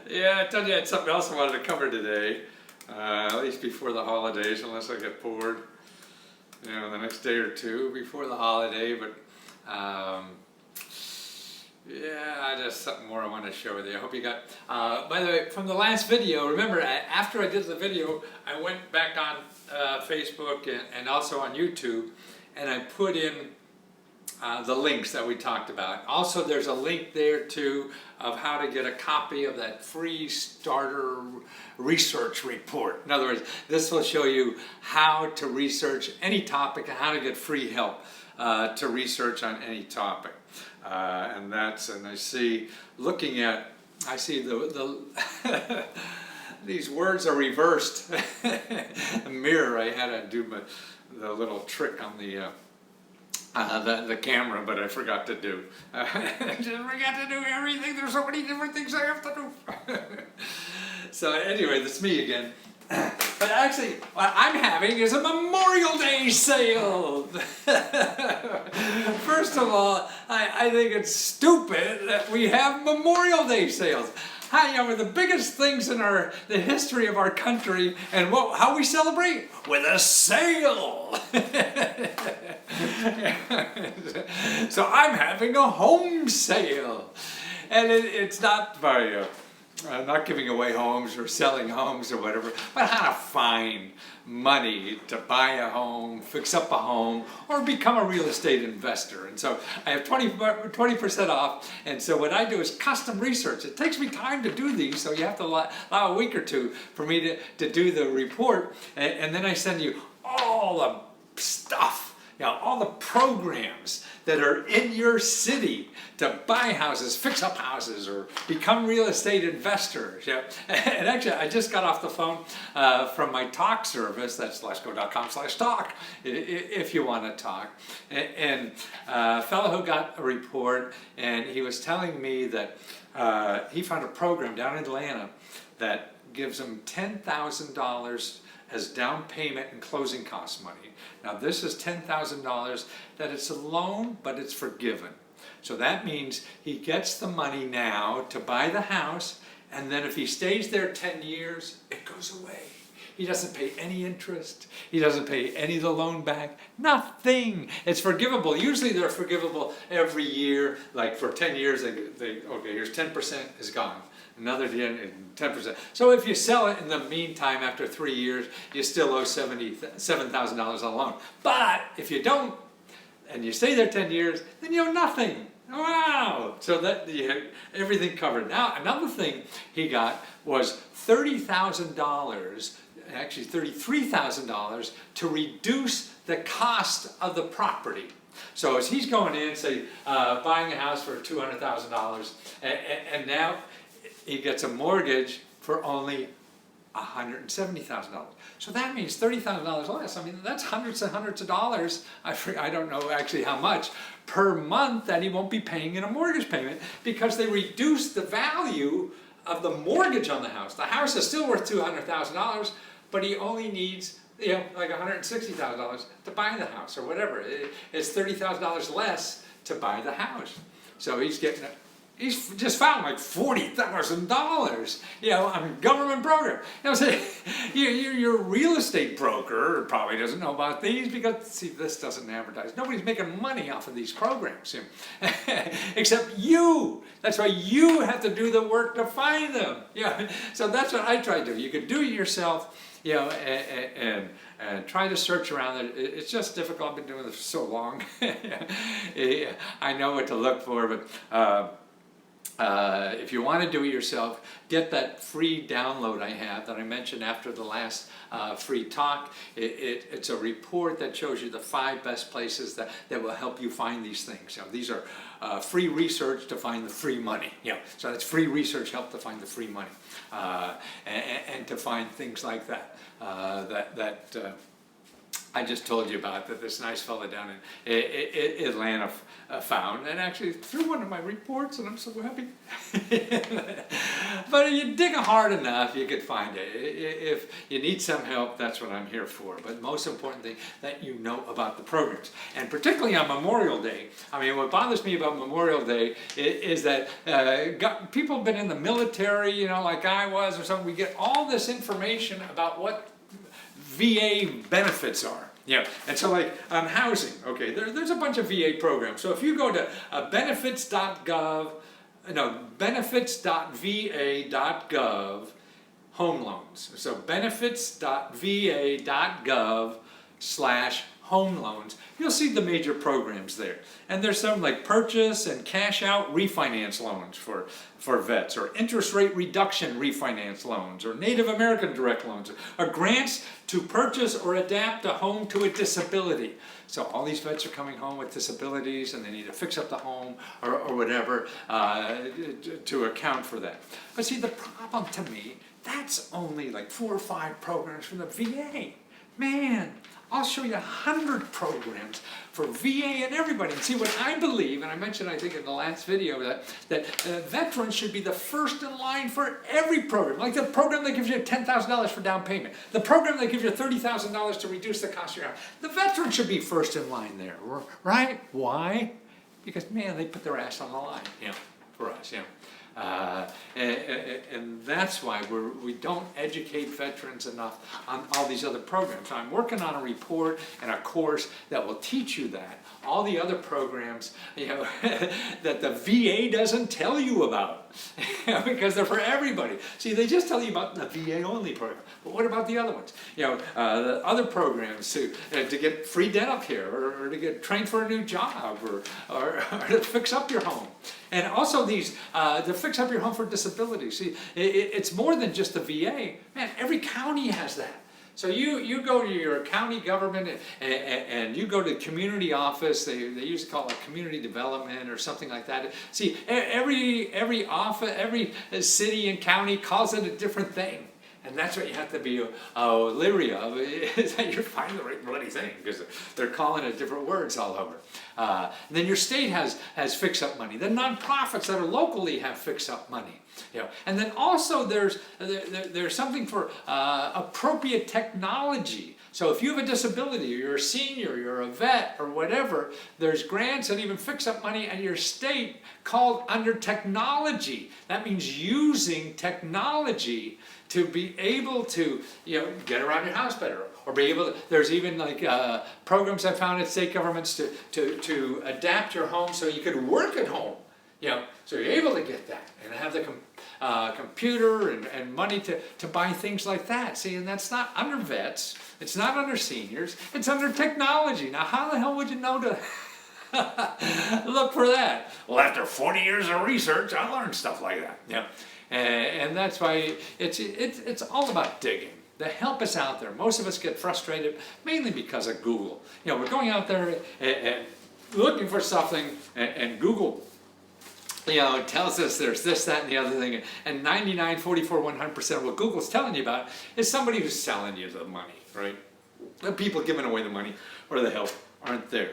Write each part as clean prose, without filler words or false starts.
Yeah, I told you I had something else I wanted to cover today, at least before the holidays, unless I get bored, you know, the next day or two before the holiday. But yeah, just something more I want to share with you. I hope you got, by the way, from the last video, remember, after I did the video, I went back on Facebook and also on YouTube, and I put in the links that we talked about. Also, there's a link there too of how to get a copy of that free starter research report. In other words, this will show you how to research any topic and how to get free help to research on any topic. And I see, looking at, I see the these words are reversed. A mirror, I had to do the little trick on the camera, but I forgot to do. I just forgot to do everything. There's so many different things I have to do. So anyway, that's me again. But actually, what I'm having is a Memorial Day sale. First of all, I think it's stupid that we have Memorial Day sales. You know, the biggest things in the history of our country, and how we celebrate? With a sale. So I'm having a home sale, and it's not by not giving away homes or selling homes or whatever, but how to find money to buy a home, fix up a home, or become a real estate investor. And so I have 20% off, and so what I do is custom research. It takes me time to do these, so you have to allow a week or two for me to do the report, and then I send you all the stuff, you know, all the programs that are in your city to buy houses, fix up houses, or become real estate investors. Yeah. And actually, I just got off the phone from my talk service. That's lesko.com/talk if you want to talk. And a fellow who got a report, and he was telling me that he found a program down in Atlanta that gives him $10,000 as down payment and closing cost money. Now this is $10,000 that it's a loan, but it's forgiven. So that means he gets the money now to buy the house, and then if he stays there 10 years, it goes away. He doesn't pay any interest. He doesn't pay any of the loan back. Nothing. It's forgivable. Usually they're forgivable every year. Like for 10 years, okay, here's 10% is gone. Another 10%. So if you sell it in the meantime, after 3 years, you still owe $77,000 on the loan. But if you don't, and you stay there 10 years, then you owe nothing. Wow! So that you had everything covered. Now, another thing he got was $30,000, actually $33,000, to reduce the cost of the property. So as he's going in, say, buying a house for $200,000, and now he gets a mortgage for only $170,000. So that means $30,000 less. I mean, that's hundreds and hundreds of dollars. I don't know actually how much per month that he won't be paying in a mortgage payment, because they reduced the value of the mortgage on the house. The house is still worth $200,000, but he only needs, you know, like $160,000 to buy the house or whatever. It's $30,000 less to buy the house. So he's he's just found like $40,000, you know, on a government program. You know, so your real estate broker probably doesn't know about these, because, see, this doesn't advertise. Nobody's making money off of these programs, you know, except you. That's why you have to do the work to find them. Yeah, so that's what I try to do. You can do it yourself, you know, and try to search around it. It's just difficult. I've been doing this for so long. I know what to look for, but if you want to do it yourself, get that free download I have that I mentioned after the last free talk. It's a report that shows you the 5 best places that will help you find these things. You know, these are free research to find the free money. You know, so that's free research help to find the free money, and to find things like that. I just told you about that this nice fella down in Atlanta found, and actually through one of my reports, and I'm so happy. But if you dig hard enough, you could find it. If you need some help, that's what I'm here for. But most important thing, that you know about the programs. And particularly on Memorial Day, I mean, what bothers me about Memorial Day is that people have been in the military, you know, like I was or something. We get all this information about what VA benefits are. Yeah, and so like on housing, okay, there's a bunch of VA programs. So if you go to benefits.va.gov, home loans. So benefits.va.gov/home loans, you'll see the major programs there. And there's some like purchase and cash out refinance loans for vets, or interest rate reduction refinance loans, or Native American direct loans, or grants to purchase or adapt a home to a disability. So all these vets are coming home with disabilities and they need to fix up the home or whatever to account for that. But see, the problem to me, that's only like 4 or 5 programs from the VA. Man, I'll show you 100 programs for VA and everybody. And see, what I believe, and I mentioned I think in the last video, that veterans should be the first in line for every program. Like the program that gives you $10,000 for down payment. The program that gives you $30,000 to reduce the cost of your house. The veteran should be first in line there, right? Why? Because, man, they put their ass on the line, you know, for us, you know. And that's why we don't educate veterans enough on all these other programs. So I'm working on a report and a course that will teach you that. All the other programs, you know, that the VA doesn't tell you about, because they're for everybody. See, they just tell you about the VA only program. But what about the other ones? You know, the other programs to get free dental care, or to get trained for a new job, or to fix up your home. And also these, to fix up your home for disability. See, it's more than just the VA. Man, every county has that. So you go to your county government and you go to the community office. They used to call it community development or something like that. See, every office, every city and county calls it a different thing. And that's what you have to be leery of, is that you're finding the right bloody thing, because they're calling it different words all over. And then your state has fix-up money. The nonprofits that are locally have fix-up money. You know, and then also there's something for appropriate technology. So if you have a disability, or you're a senior, you're a vet, or whatever, there's grants and even fix-up money at your state called under technology. That means using technology to be able to, you know, get around your house better, or be able to, there's even like programs I found at state governments to adapt your home so you could work at home, you know, so you're able to get that and have the computer and money to buy things like that. See, and that's not under vets, it's not under seniors, it's under technology. Now, how the hell would you know to look for that? Well, after 40 years of research, I learned stuff like that. Yeah. And that's why it's all about digging. The help is out there. Most of us get frustrated mainly because of Google. You know, we're going out there and looking for something, and Google, you know, tells us there's this, that, and the other thing. And 99, 44, 100% of what Google's telling you about is somebody who's selling you the money, right? The people giving away the money or the help aren't there.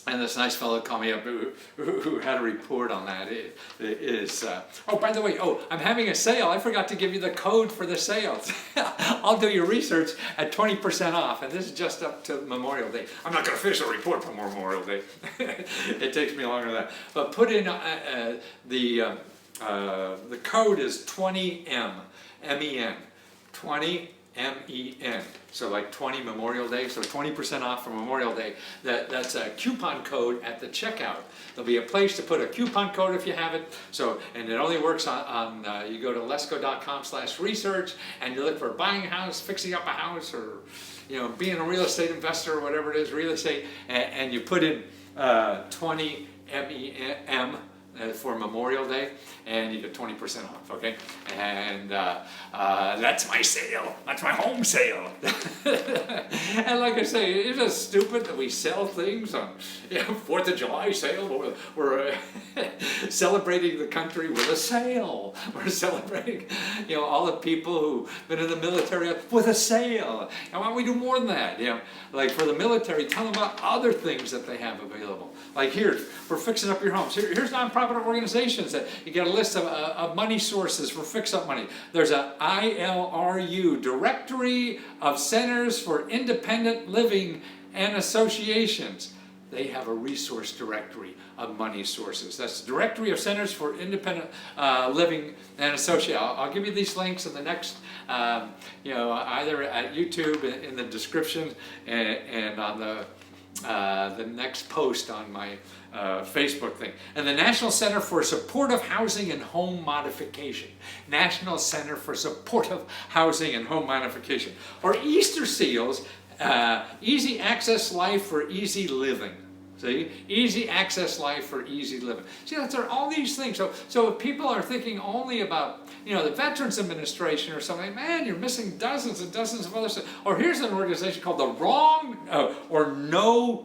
And this nice fellow called me up who had a report on that. Oh, by the way, I'm having a sale. I forgot to give you the code for the sales. I'll do your research at 20% off, and this is just up to Memorial Day. I'm not going to finish a report for Memorial Day. It takes me longer than that. But put in the code is 20M, M-E-N, 20 M-E-N, so like 20 Memorial Day, so 20% off for Memorial Day. That's a coupon code at the checkout. There'll be a place to put a coupon code if you have it. So, and it only works on you go to lesko.com/research, and you look for buying a house, fixing up a house, or, you know, being a real estate investor or whatever it is, real estate, and you put in 20 M-E-M, for Memorial Day, and you get 20% off, okay? And that's my sale. That's my home sale. And like I say, it's just stupid that we sell things on 4th of July sale. We're celebrating the country with a sale. We're celebrating, all the people who've been in the military with a sale. And why don't we do more than that? Like for the military, tell them about other things that they have available. Like here, for fixing up your homes. Here's nonprofit organizations that you get a list of money sources for fix-up money. There's a ILRU, Directory of Centers for Independent Living and Associations. They have a resource directory of money sources. That's the Directory of Centers for Independent Living and Association. I'll give you these links in the next, either at YouTube in the description and on the next post on my Facebook thing. And the National Center for Supportive Housing and Home Modification. National Center for Supportive Housing and Home Modification. Or Easter Seals, Easy Access Life for Easy Living. See? Easy Access Life for Easy Living. See, there are all these things. So if people are thinking only about, the Veterans Administration or something, man, you're missing dozens and dozens of other stuff. Or here's an organization called No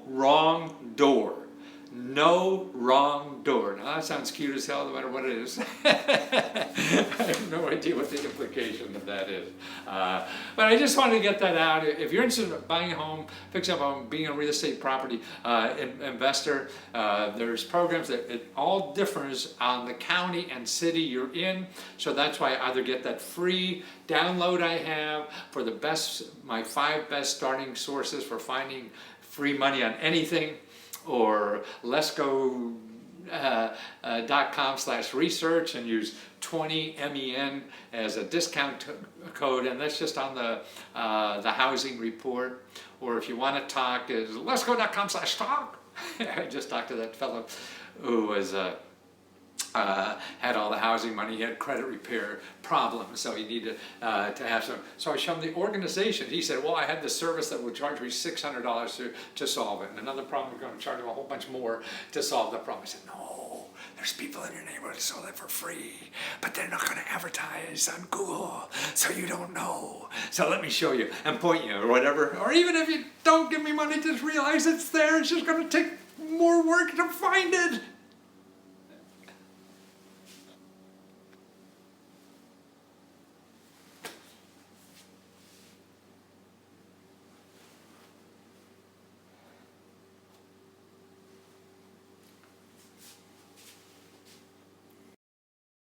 Wrong Door. No Wrong Door. Now that sounds cute as hell no matter what it is. I have no idea what the implication of that is. But I just wanted to get that out. If you're interested in buying a home, fixing up a home, being a real estate property investor, there's programs that it all differs on the county and city you're in. So that's why I either get that free download I have for my 5 best starting sources for finding free money on anything, or Lesko.com/research and use 20 MEN as a discount code, and that's just on the housing report. Or if you want to talk, is Lesko.com/talk. I just talked to that fellow who was had all the housing money. He had credit repair problems, so he needed to have some. So I showed him the organization. He said, well, I had the service that would charge me $600 to solve it, and another problem, we're going to charge him a whole bunch more to solve the problem. I said, no, there's people in your neighborhood who sell that for free, but they're not going to advertise on Google, so you don't know. So let me show you and point you or whatever. Or even if you don't give me money, just realize it's there. It's just going to take more work to find it.